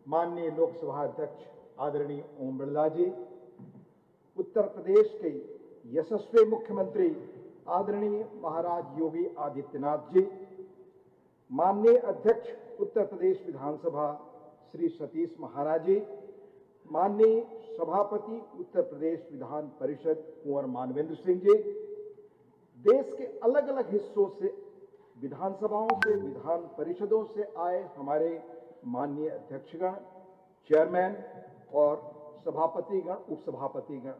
माननीय लोकसभा अध्यक्ष आदरणीय ओम बिरला जी, उत्तर प्रदेश के यशस्वी मुख्यमंत्री आदरणीय महाराज योगी आदित्यनाथ जी, माननीय अध्यक्ष उत्तर प्रदेश विधानसभा श्री सतीश महाराज जी, माननीय सभापति उत्तर प्रदेश विधान परिषद कुंवर मानवेंद्र सिंह जी, देश के अलग अलग हिस्सों से विधानसभाओं से विधान परिषदों से आए हमारे माननीय अध्यक्षगण, चेयरमैन और सभापतिगण, उपसभापतिगण,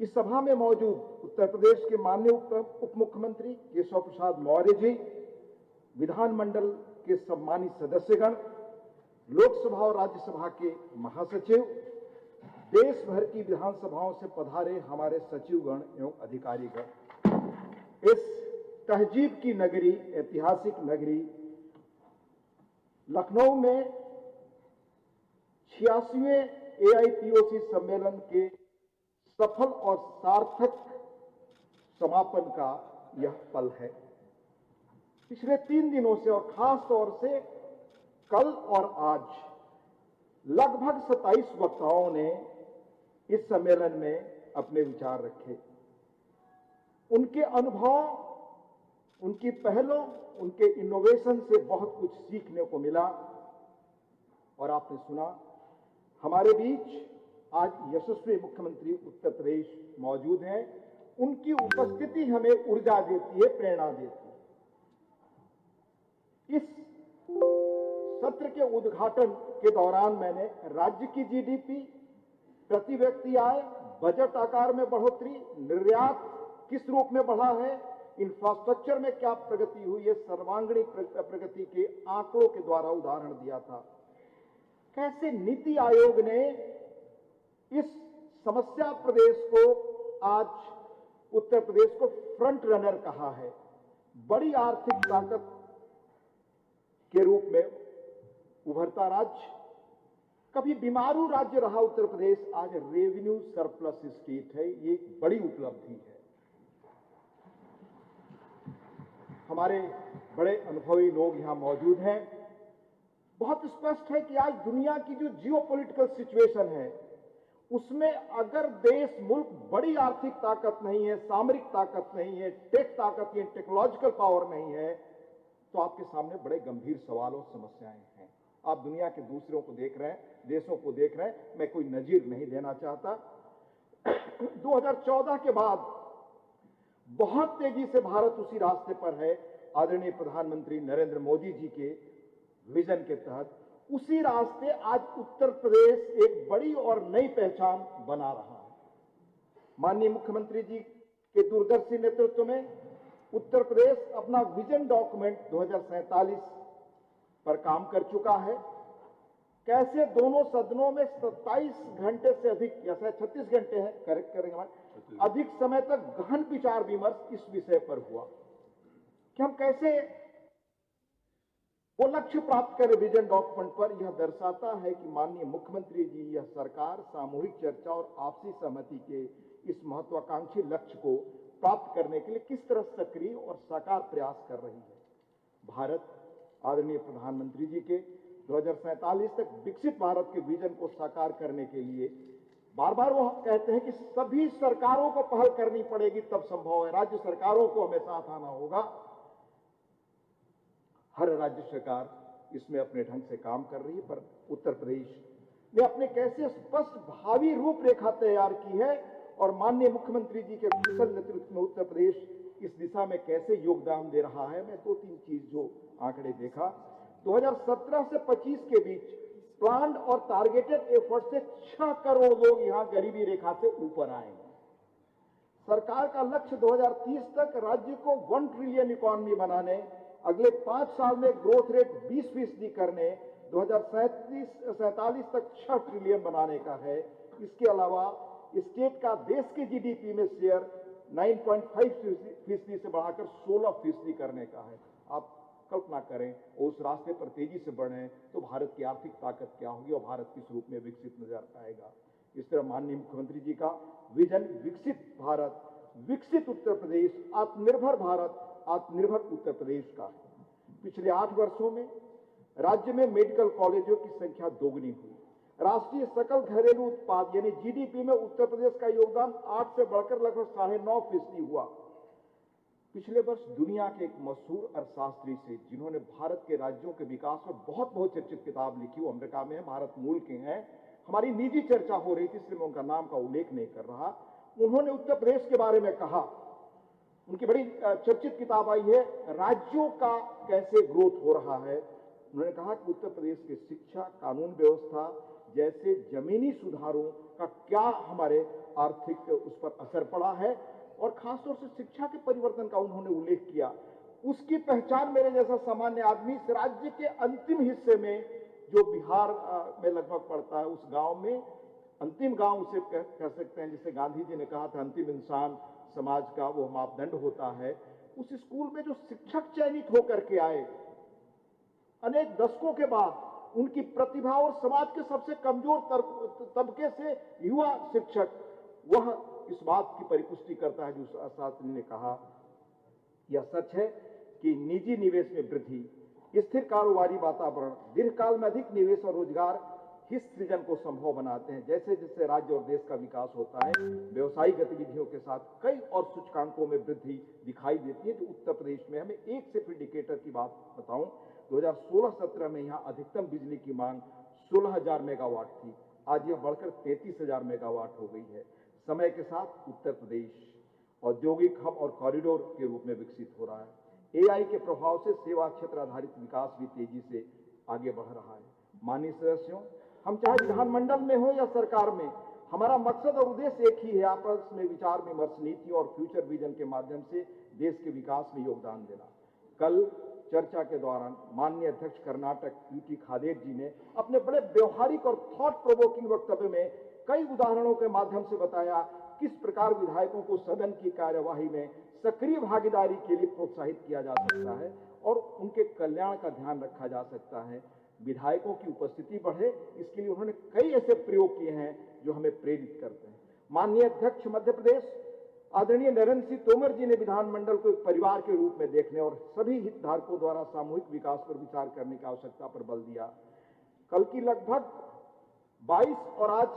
इस सभा में मौजूद उत्तर प्रदेश के माननीय उप मुख्यमंत्री केशव प्रसाद मौर्य जी, विधानमंडल के सम्मानित सदस्यगण, लोकसभा और राज्यसभा के महासचिव, देश भर की विधानसभाओं से पधारे हमारे सचिवगण एवं अधिकारीगण, इस तहजीब की नगरी, ऐतिहासिक नगरी लखनऊ में 86वें AIPOC सम्मेलन के सफल और सार्थक समापन का यह पल है। पिछले 3 दिनों से और खास तौर से कल और आज लगभग 27 वक्ताओं ने इस सम्मेलन में अपने विचार रखे। उनके अनुभव, उनकी पहलों, उनके इनोवेशन से बहुत कुछ सीखने को मिला। और आपने सुना, हमारे बीच आज यशस्वी मुख्यमंत्री उत्तर प्रदेश मौजूद हैं। उनकी उपस्थिति हमें ऊर्जा देती है, प्रेरणा देती है। इस सत्र के उद्घाटन के दौरान मैंने राज्य की GDP, प्रति व्यक्ति आय, बजट आकार में बढ़ोतरी, निर्यात किस रूप में बढ़ा है, इंफ्रास्ट्रक्चर में क्या प्रगति हुई है, सर्वांगीण प्रगति के आंकड़ों के द्वारा उदाहरण दिया था। कैसे नीति आयोग ने इस समस्या प्रदेश को, आज उत्तर प्रदेश को फ्रंट रनर कहा है, बड़ी आर्थिक ताकत के रूप में उभरता राज्य, कभी बीमारू राज्य रहा उत्तर प्रदेश, आज रेवेन्यू सरप्लस स्टेट है। ये एक बड़ी उपलब्धि है। हमारे बड़े अनुभवी लोग यहां मौजूद हैं। बहुत स्पष्ट है कि आज दुनिया की जो जियोपॉलिटिकल सिचुएशन है, उसमें अगर देश, मुल्क बड़ी आर्थिक ताकत नहीं है, सामरिक ताकत नहीं है, टेक ताकत या टेक्नोलॉजिकल पावर नहीं है, तो आपके सामने बड़े गंभीर सवाल और समस्याएं हैं। आप दुनिया के दूसरों को देख रहे हैं, देशों को देख रहे हैं। मैं कोई नजीर नहीं देना चाहता। 2014 के बाद बहुत तेजी से भारत उसी रास्ते पर है, आदरणीय प्रधानमंत्री नरेंद्र मोदी जी के विजन के तहत। उसी रास्ते आज उत्तर प्रदेश एक बड़ी और नई पहचान बना रहा है। माननीय मुख्यमंत्री जी के दूरदर्शी नेतृत्व में उत्तर प्रदेश अपना विजन डॉक्यूमेंट 2047 पर काम कर चुका है। कैसे दोनों सदनों में 27 घंटे से अधिक, या शायद 36 घंटे है, करेक्ट करेंगे हमारे, अधिक समय तक गहन विचार विमर्श इस विषय पर हुआ कि हम कैसे वो लक्ष्य प्राप्त करें विजन डॉक्यूमेंट पर। यह दर्शाता है कि माननीय मुख्यमंत्री जी, यह सरकार सामूहिक चर्चा और आपसी सहमति के इस महत्वाकांक्षी लक्ष्य को प्राप्त करने के लिए किस तरह सक्रिय और साकार प्रयास कर रही है। भारत, आदरणीय प्रधानमंत्री जी के 2047 तक विकसित भारत के विजन को साकार करने के लिए बार बार वो कहते हैं कि सभी सरकारों को पहल करनी पड़ेगी, तब संभव है। राज्य सरकारों को हमें साथ आना होगा। हर राज्य सरकार इसमें अपने ढंग से काम कर रही है, पर उत्तर प्रदेश ने अपने कैसे स्पष्ट भावी रूपरेखा तैयार की है और माननीय मुख्यमंत्री जी के कुशल नेतृत्व में उत्तर प्रदेश इस दिशा में कैसे योगदान दे रहा है। मैं 2-3 चीज जो आंकड़े देखा, 2017 से 25 के बीच प्लान्ड और टारगेटेड एफर्ट से 6 करोड़ लोग यहां गरीबी रेखा से ऊपर आए हैं। सरकार का लक्ष्य 2030 तक राज्य को 1 ट्रिलियन इकोनॉमी बनाने, अगले 5 साल में ग्रोथ रेट 20% करने, 2047 तक 6 ट्रिलियन बनाने का है। इसके अलावा स्टेट का देश के GDP में शेयर 9.5% से बढ़ाकर 16% करने का है। आप कल्पना करें, उस रास्ते पर तेजी से बढ़े तो भारत की आर्थिक ताकत क्या होगी और भारत किस रूप में विकसित नजर आएगा। इस तरह माननीय मुख्यमंत्री जी का विजन विकसित भारत, विकसित उत्तर प्रदेश, आत्मनिर्भर भारत, आत्मनिर्भर उत्तर प्रदेश का। पिछले 8 वर्षों में राज्य में मेडिकल कॉलेजों की संख्या दोगुनी हुई। राष्ट्रीय सकल घरेलू उत्पाद यानी जीडीपी में उत्तर प्रदेश का योगदान 8 से बढ़कर लगभग 9.5% हुआ। पिछले वर्ष दुनिया के एक मशहूर अर्थशास्त्री से जिन्होंने भारत के राज्यों के विकास पर बहुत चर्चित किताब लिखी, वो अमेरिका में है, भारत मूल के हैं, हमारी निजी चर्चा हो रही थी इसलिए मैं उनका नाम का उल्लेख नहीं कर रहा। उन्होंने उत्तर प्रदेश के बारे में कहा, उनकी बड़ी चर्चित किताब आई है, राज्यों का कैसे ग्रोथ हो रहा है। उन्होंने कहा कि उत्तर प्रदेश की शिक्षा, कानून व्यवस्था जैसे जमीनी सुधारों का क्या हमारे आर्थिक उस पर असर पड़ा है, और खासतौर से शिक्षा के परिवर्तन का उन्होंने उल्लेख किया। उसकी पहचान मेरे जैसा सामान्य आदमी इस राज्य के अंतिम हिस्से में, जो बिहार में लगभग पड़ता है, उस गांव में, अंतिम गांव उसे कह सकते हैं, जिसे गांधी जी ने कहा था अंतिम इंसान समाज का वो मापदंड होता है। उस स्कूल में जो शिक्षक चयनित होकर के आए, अनेक दशकों के बाद उनकी प्रतिभा और समाज के सबसे कमजोर तबके से युवा शिक्षक, वह इस बात की परिपुष्टि करता है जो शास्त्री ने कहा। यह सच है कि निजी निवेश में वृद्धि, स्थिर कारोबारी वातावरण, दीर्घकाल में अधिक निवेश और रोजगार हित सृजन को संभव बनाते हैं। जैसे जैसे राज्य और देश का विकास होता है, व्यवसायिक गतिविधियों के साथ कई और सूचकांकों में वृद्धि दिखाई देती है जो उत्तर प्रदेश में। हमें एक सिर्फ इंडिकेटर की बात बताऊं, 2016-17 में यहाँ अधिकतम बिजली की मांग 16,000 मेगावाट थी, आज यह बढ़कर 33,000 मेगावाट हो गई है। समय के साथ उत्तर प्रदेश औद्योगिक हब और कॉरिडोर के रूप में विकसित हो रहा है। एआई के प्रभाव से सेवा क्षेत्र आधारित विकास भी तेजी से आगे बढ़ रहा है। माननीय सदस्यों, हम चाहे विधानमंडल में हो या सरकार में, हमारा मकसद और उद्देश्य एक ही है, आपस में विचार विमर्श, नीति और फ्यूचर विजन के माध्यम से देश के विकास में योगदान देना। कल चर्चा के दौरान माननीय अध्यक्ष कर्नाटक यूटी खादेर जी ने अपने बड़े व्यवहारिक और थॉट प्रोवोकिंग वक्तव्य में कई उदाहरणों के माध्यम से बताया किस प्रकार विधायकों को सदन की कार्यवाही में सक्रिय भागीदारी के लिए प्रोत्साहित किया जा सकता है और उनके कल्याण का ध्यान रखा जा सकता है। विधायकों की उपस्थिति बढ़े, इसके लिए उन्होंने कई ऐसे प्रयोग किए हैं जो हमें प्रेरित करते हैं। माननीय अध्यक्ष मध्य प्रदेश आदरणीय नरेंद्र सिंह तोमर जी ने विधानमंडल को एक परिवार के रूप में देखने और सभी हितधारकों द्वारा सामूहिक विकास पर विचार करने की आवश्यकता पर बल दिया। कल की लगभग 22 और आज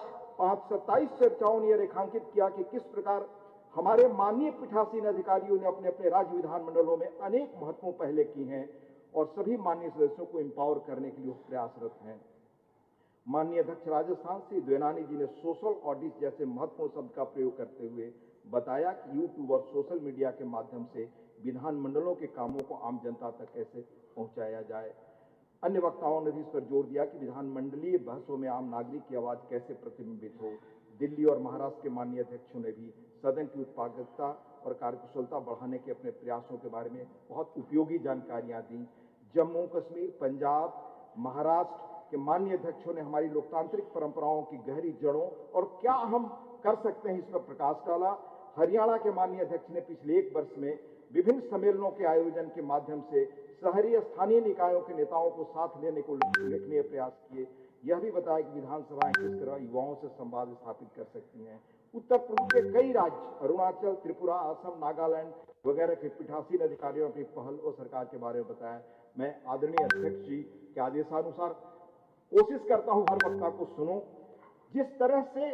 27 चर्चाओं ने यह रेखांकित किया कि किस प्रकार हमारे माननीय पीठासीन अधिकारियों ने अपने अपने राज्य विधानमंडलों में अनेक महत्वपूर्ण पहले की हैं और सभी माननीय सदस्यों को एम्पावर करने के लिए प्रयासरत हैं। माननीय अध्यक्ष राजस्थान श्री द्वैनानी जी ने सोशल ऑडिट जैसे महत्वपूर्ण शब्द का प्रयोग करते हुए बताया कि यूट्यूब और सोशल मीडिया के माध्यम से विधानमंडलों के कामों को आम जनता तक कैसे पहुंचाया जाए। अन्य वक्ताओं ने भी इस पर जोर दिया कि विधानमंडलीय बहसों में आम नागरिक की आवाज कैसे प्रतिबिंबित हो। दिल्ली और महाराष्ट्र के माननीय अध्यक्षों ने भी सदन की उत्पादकता और कार्यकुशलता बढ़ाने के अपने प्रयासों के बारे में बहुत उपयोगी जानकारियां दी। जम्मू कश्मीर, पंजाब, महाराष्ट्र के माननीय अध्यक्षों ने हमारी लोकतांत्रिक परंपराओं की गहरी जड़ों और क्या हम कर सकते हैं इस पर प्रकाश डाला। हरियाणा के माननीय अध्यक्ष ने पिछले एक वर्ष में विभिन्न सम्मेलनों के आयोजन के माध्यम से शहरी स्थानीय निकायों के नेताओं को साथ लेने को उल्लेखनीय प्रयास किए। यह भी बताया कि विधानसभाएं किस तरह युवाओं से संवाद स्थापित कर सकती हैं। उत्तर प्रदेश के कई राज्य अरुणाचल, त्रिपुरा, असम, नागालैंड वगैरह के पीठासीन अधिकारियों की पहल और सरकार के बारे में बताया। मैं आदरणीय अध्यक्ष जी के आदेशानुसार कोशिश करता हूं हर वक्ता को सुनूं, जिस तरह से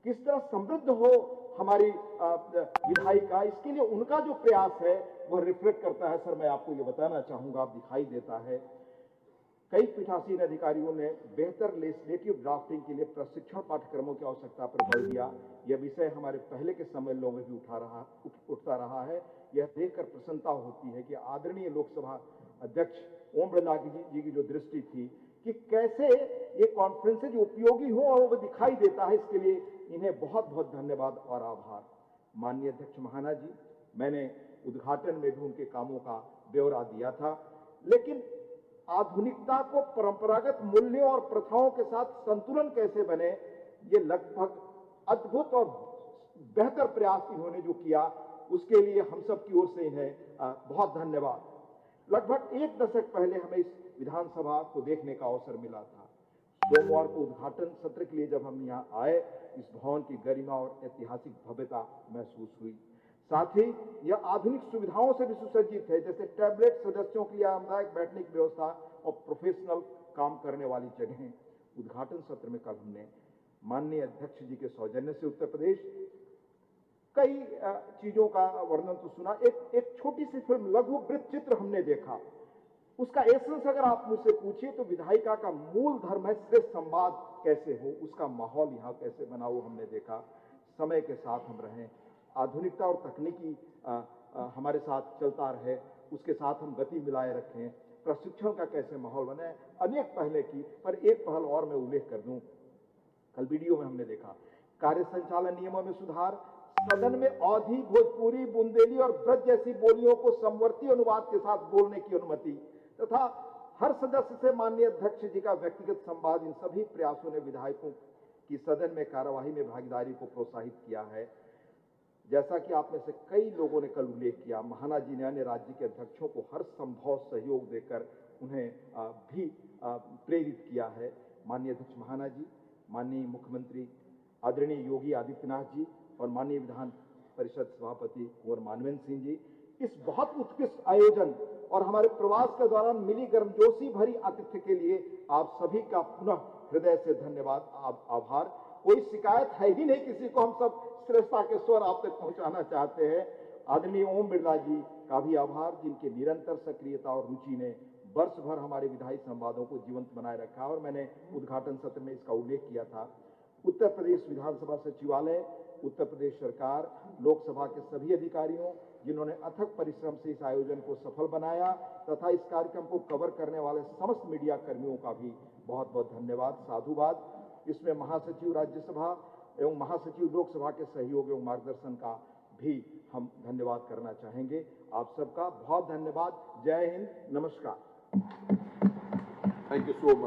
किस तरह समृद्ध हो हमारी विधायिका, इसके लिए उनका जो प्रयास है वह रिफ्लेक्ट करता है। सर, मैं आपको ये बताना चाहूंगा, आप दिखाई देता है कई पीठासीन अधिकारियों ने बेहतर लेजिस्लेटिव ड्राफ्टिंग के लिए प्रशिक्षण पाठ्यक्रमों की आवश्यकता पर बल दिया। यह विषय हमारे पहले के सम्मेलनों में भी उठता रहा है। यह देखकर प्रसन्नता होती है कि आदरणीय लोकसभा अध्यक्ष ओम बिरला जी की जो दृष्टि थी कि कैसे ये कॉन्फ्रेंसेज उपयोगी हो और वो दिखाई देता है, इसके लिए इन्हें बहुत बहुत धन्यवाद और आभार। माननीय अध्यक्ष महाना जी, मैंने उद्घाटन में भी उनके कामों का ब्यौरा दिया था, लेकिन आधुनिकता को परंपरागत मूल्यों और प्रथाओं के साथ संतुलन कैसे बने, ये लगभग अद्भुत और बेहतर प्रयास इन्होंने जो किया, उसके लिए हम सब की ओर से इन्हें बहुत धन्यवाद। लगभग एक दशक पहले हमें इस विधानसभा को देखने का अवसर मिला था। सोमवार को उद्घाटन सत्र के लिए जब हम यहाँ आए, इस भवन की गरिमा और ऐतिहासिक भव्यता महसूस हुई। साथ ही यह आधुनिक सुविधाओं से भी सुसज्जित है, जैसे टैबलेट, सदस्यों के लिए आरामदायक बैठने की व्यवस्था और प्रोफेशनल काम करने वाली जगहें। उद्घाटन सत्र में कल हमने माननीय अध्यक्ष जी के सौजन्य से उत्तर प्रदेश कई चीजों का वर्णन तो सुना। एक छोटी सी फिल्म लघु वृत्त चित्र हमने देखा। उसका एसेंस अगर आप मुझसे पूछिए तो विधायिका का मूल धर्म है श्रेष्ठ संवाद कैसे हो, उसका माहौल यहाँ कैसे बना वो हमने देखा। समय के साथ हम रहें, आधुनिकता और तकनीकी हमारे साथ चलता रहे, उसके साथ हम गति मिलाए रखें, प्रशिक्षण का कैसे माहौल बने, अनेक पहले की। पर एक पहल और मैं उल्लेख कर दूं, कल वीडियो में हमने देखा कार्य संचालन नियमों में सुधार, सदन में अवधी, भोजपुरी, बुंदेली और ब्रज जैसी बोलियों को समवर्ती अनुवाद के साथ बोलने की अनुमति तथा हर सदस्य से माननीय अध्यक्ष जी का व्यक्तिगत संवाद, इन सभी प्रयासों ने विधायकों की सदन में कार्यवाही में भागीदारी को प्रोत्साहित किया है। जैसा कि आप में से कई लोगों ने कल उल्लेख किया, महाना जी ने अन्य राज्य के अध्यक्षों को हर संभव सहयोग देकर उन्हें भी प्रेरित किया है। माननीय अध्यक्ष महाना जी, माननीय मुख्यमंत्री आदरणीय योगी आदित्यनाथ जी और माननीय विधान परिषद सभापति कुंवर मानवेंद्र सिंह जी, इस बहुत उत्कृष्ट आयोजन और हमारे प्रवास के दौरान मिली गर्मजोशी भरी आतिथ्य के लिए आप सभी का पुनः हृदय से धन्यवाद, आभार। कोई शिकायत है ही नहीं किसी को, हम सब श्रेष्ठता के स्वर आप तक पहुंचाना चाहते हैं। आदरणीय ओम बिरला जी का भी आभार, जिनके निरंतर सक्रियता और रुचि ने वर्ष भर हमारे विधायी संवादों को जीवंत बनाए रखा। और मैंने उद्घाटन सत्र में इसका उल्लेख किया था। उत्तर प्रदेश विधानसभा सचिवालय, उत्तर प्रदेश सरकार, लोकसभा के सभी अधिकारियों जिन्होंने अथक परिश्रम से इस आयोजन को सफल बनाया तथा इस कार्यक्रम को कवर करने वाले समस्त मीडिया कर्मियों का भी बहुत बहुत धन्यवाद, साधुवाद। इसमें महासचिव राज्यसभा एवं महासचिव लोकसभा के सहयोग एवं मार्गदर्शन का भी हम धन्यवाद करना चाहेंगे। आप सबका बहुत धन्यवाद। जय हिंद, नमस्कार। Thank you so much.